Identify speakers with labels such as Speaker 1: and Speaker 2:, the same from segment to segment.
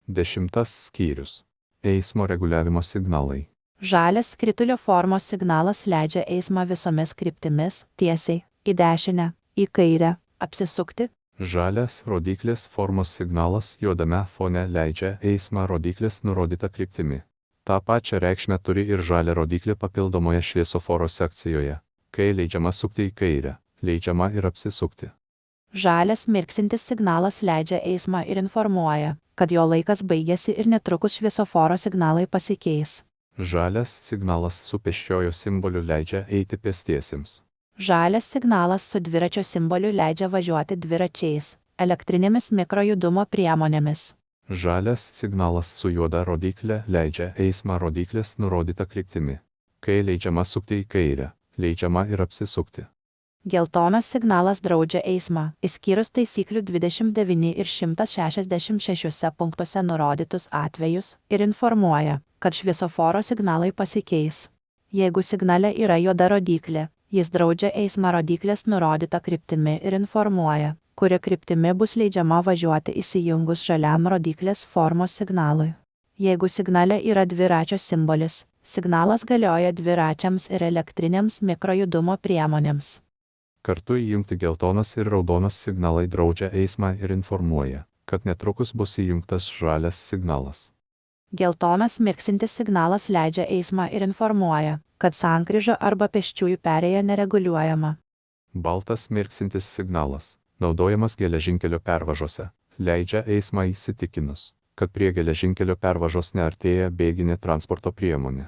Speaker 1: 10 skyrius. Eismo reguliavimo signalai.
Speaker 2: Žalias skritulio formos signalas leidžia eismą visomis kryptimis – tiesiai, į dešinę, į kairę, apsisukti.
Speaker 1: Žalias rodyklės formos signalas juodame fone leidžia eismą rodyklės nurodyta kryptimi. Ta pačia reikšmė turi ir žalia rodyklė papildomoje šviesoforo sekcijoje, kai leidžiama sukti į kairę, leidžiama ir apsisukti.
Speaker 2: Žalias mirksintis signalas leidžia eismą ir informuoja, kad jo laikas baigėsi ir netrukus šviesoforo signalai pasikeis.
Speaker 1: Žalias signalas su pėsčiojo simboliu leidžia eiti pėstiesiems.
Speaker 2: Žalias signalas su dviračio simboliu leidžia važiuoti dviračiais, elektrinėmis mikrojudumo priemonėmis.
Speaker 1: Žalias signalas su juoda rodyklė leidžia eismą rodyklės nurodyta kryptimi. Kai leidžiama sukti į kairę, leidžiama ir apsisukti.
Speaker 2: Geltonas signalas draudžia eismą, išskyrus taisyklių 29 ir 166 punktuose nurodytus atvejus, ir informuoja, kad šviesoforo signalai pasikeis. Jeigu signale yra juoda rodyklė, jis draudžia eismą rodyklės nurodyta kryptimi ir informuoja, kuri kryptimi bus leidžiama važiuoti įsijungus žaliam rodyklės formos signalui. Jeigu signale yra dviračio simbolis, signalas galioja dviračiams ir elektrinėms mikrojudumo priemonėms.
Speaker 1: Kartu įjungti geltonas ir raudonas signalai draudžia eismą ir informuoja, kad netrukus bus įjungtas žalias signalas.
Speaker 2: Geltonas mirksintis signalas leidžia eismą ir informuoja, kad sankryža arba pėsčiųjų perėja nereguliuojama.
Speaker 1: Baltas mirksintis signalas, naudojamas geležinkelio pervažose, leidžia eismą įsitikinus, kad prie geležinkelio pervažos neartėja bėginė transporto priemonė.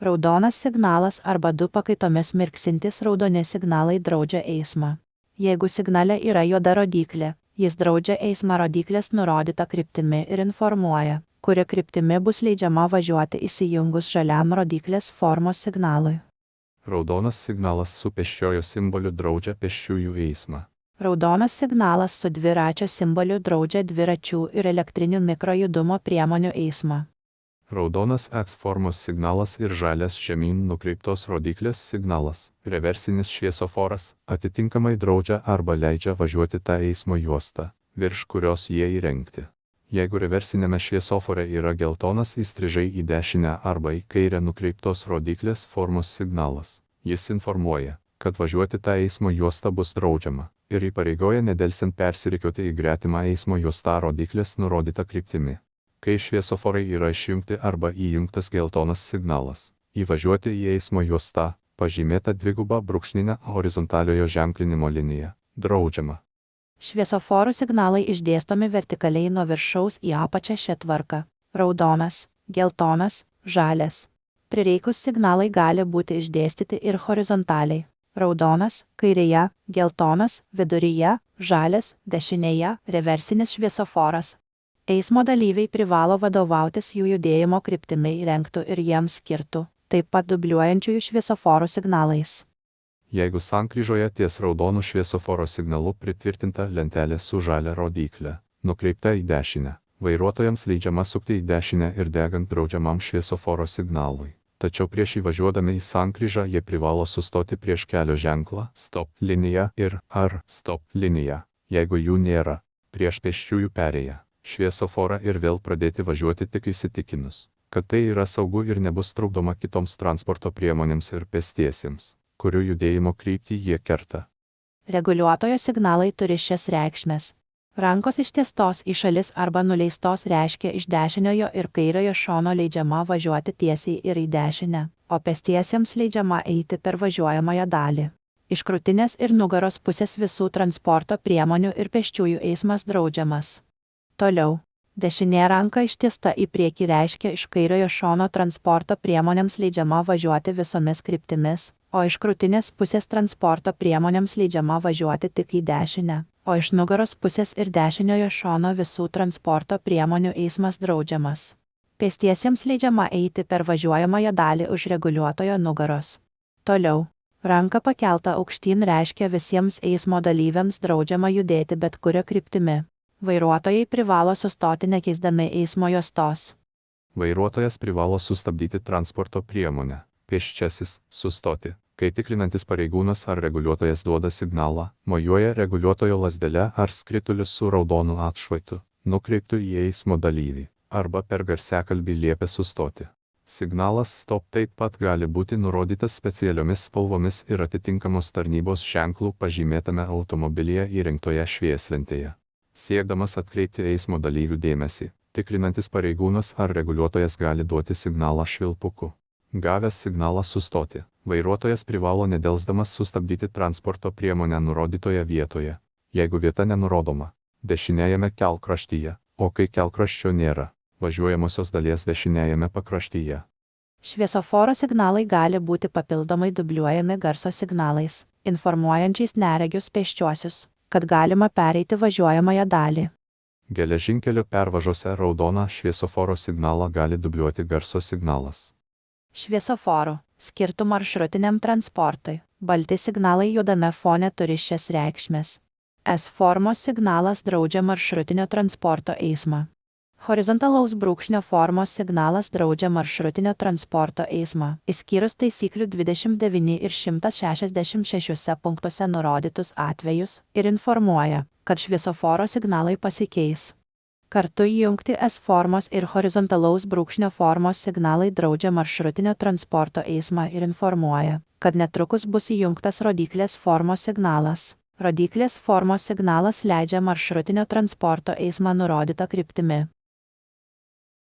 Speaker 2: Raudonas signalas arba du pakaitomis mirksintis raudoni signalai draudžia eismą. Jeigu signale yra juoda rodyklė, jis draudžia eismą rodyklės nurodyta kryptimi ir informuoja, kuri kryptimi bus leidžiama važiuoti įsijungus žaliam rodyklės formos signalui.
Speaker 1: Raudonas signalas su pėsčiojo simboliu draudžia pėsčiųjų eismą.
Speaker 2: Raudonas signalas su dviračio simboliu draudžia dviračių ir elektrinių mikrojudumo priemonių eismą.
Speaker 1: Raudonas X formos signalas ir žalias žemyn nukreiptos rodyklės signalas, reversinis šviesoforas, atitinkamai draudžia arba leidžia važiuoti tą eismo juostą, virš kurios jie įrengti. Jeigu reversinėme šviesofore yra geltonas įstrižai į dešinę arba į kairę nukreiptos rodyklės formos signalas, jis informuoja, kad važiuoti tą eismo juostą bus draudžiama ir įpareigoja nedelsiant persirikiuoti į gretimą eismo juostą rodyklės nurodytą kryptimi. Kai šviesoforai yra išjungti arba įjungtas geltonas signalas, įvažiuoti į eismo juostą, pažymėta dviguba brūkšninė horizontaliojo ženklinimo linija, draudžiama.
Speaker 2: Šviesoforų signalai išdėstomi vertikaliai nuo viršaus į apačią šia tvarka – raudonas, geltonas, žalias. Prireikus signalai gali būti išdėstyti ir horizontaliai – raudonas, kairėje, geltonas, viduryje, žalias, dešinėje, reversinis šviesoforas. Eismo dalyviai privalo vadovautis jų judėjimo kryptimi įrengtų ir jiems skirtų, taip pat dubliuojančiųjų šviesoforų signalais.
Speaker 1: Jeigu sankryžoje ties raudonų šviesoforo signalu pritvirtinta lentelė su žalia rodyklė, nukreipta į dešinę, vairuotojams leidžiama sukti į dešinę ir degant draudžiamam šviesoforo signalui. Tačiau prieš įvažiuodami į sankryžą jie privalo sustoti prieš kelio ženklą stop liniją ir ar stop liniją, jeigu jų nėra, prieš pėsčiųjų perėją. Šviesoforą ir vėl pradėti važiuoti tik įsitikinus, kad tai yra saugu ir nebus trukdoma kitoms transporto priemonėms ir pėstiesiems, kurių judėjimo kryptį jie kerta.
Speaker 2: Reguliuotojo signalai turi šias reikšmes. Rankos ištiestos į šalis arba nuleistos reiškia iš dešiniojo ir kairiojo šono leidžiama važiuoti tiesiai ir į dešinę, o pėstiesiems leidžiama eiti per važiuojamąją dalį. Iš krūtinės ir nugaros pusės visų transporto priemonių ir pėsčiųjų eismas draudžiamas. Toliau. Dešinė ranka ištiesta į priekį reiškia iš kairiojo šono transporto priemonėms leidžiama važiuoti visomis kryptimis, o iš krūtinės pusės transporto priemonėms leidžiama važiuoti tik į dešinę, o iš nugaros pusės ir dešiniojo šono visų transporto priemonių eismas draudžiamas. Pėstiesiems leidžiama eiti per važiuojamąją dalį už reguliuotojo nugaros. Toliau. Ranka pakelta aukštyn reiškia visiems eismo dalyviams draudžiama judėti bet kuria kryptimi. Vairuotojai privalo sustoti nekeisdami eismo juostos.
Speaker 1: Vairuotojas privalo sustabdyti transporto priemonę, pėsčiasis sustoti, kai tikrinantis pareigūnas ar reguliuotojas duoda signalą, mojuoja reguliuotojo lazdele ar skrituliu su raudonu atšvaitu, nukreiptų į eismo dalyvį, arba per garsiakalbį liepia sustoti. Signalas stop taip pat gali būti nurodytas specialiomis spalvomis ir atitinkamos tarnybos ženklų pažymėtame automobilyje įrengtoje švieslentėje. Siekdamas atkreipti eismo dalyvių dėmesį, tikrinantis pareigūnas ar reguliuotojas gali duoti signalą švilpuku. Gavęs signalą sustoti, vairuotojas privalo nedelsdamas sustabdyti transporto priemonę nurodytoje vietoje, jeigu vieta nenurodoma, dešiniajame kelkraštyje, o kai kelkraščio nėra, važiuojamosios dalies dešiniajame pakraštyje.
Speaker 2: Šviesoforo signalai gali būti papildomai dubliuojami garso signalais, informuojančiais neregius pėsčiuosius, kad galima pereiti važiuojamąją dalį.
Speaker 1: Geležinkelio pervažose raudoną šviesoforo signalą gali dubliuoti garso signalas.
Speaker 2: Šviesoforų, skirtų maršrutiniam transportui, balti signalai juodame fone turi šias reikšmes. S formos signalas draudžia maršrutinio transporto eismą. Horizontalaus brūkšnio formos signalas draudžia maršrutinio transporto eismą, išskyrus taisyklių 29 ir 166 punktuose nurodytus atvejus, ir informuoja, kad šviesoforo signalai pasikeis. Kartu įjungti S formos ir horizontalaus brūkšnio formos signalai draudžia maršrutinio transporto eismą ir informuoja, kad netrukus bus įjungtas rodyklės formos signalas. Rodyklės formos signalas leidžia maršrutinio transporto eismą nurodytą kryptimi.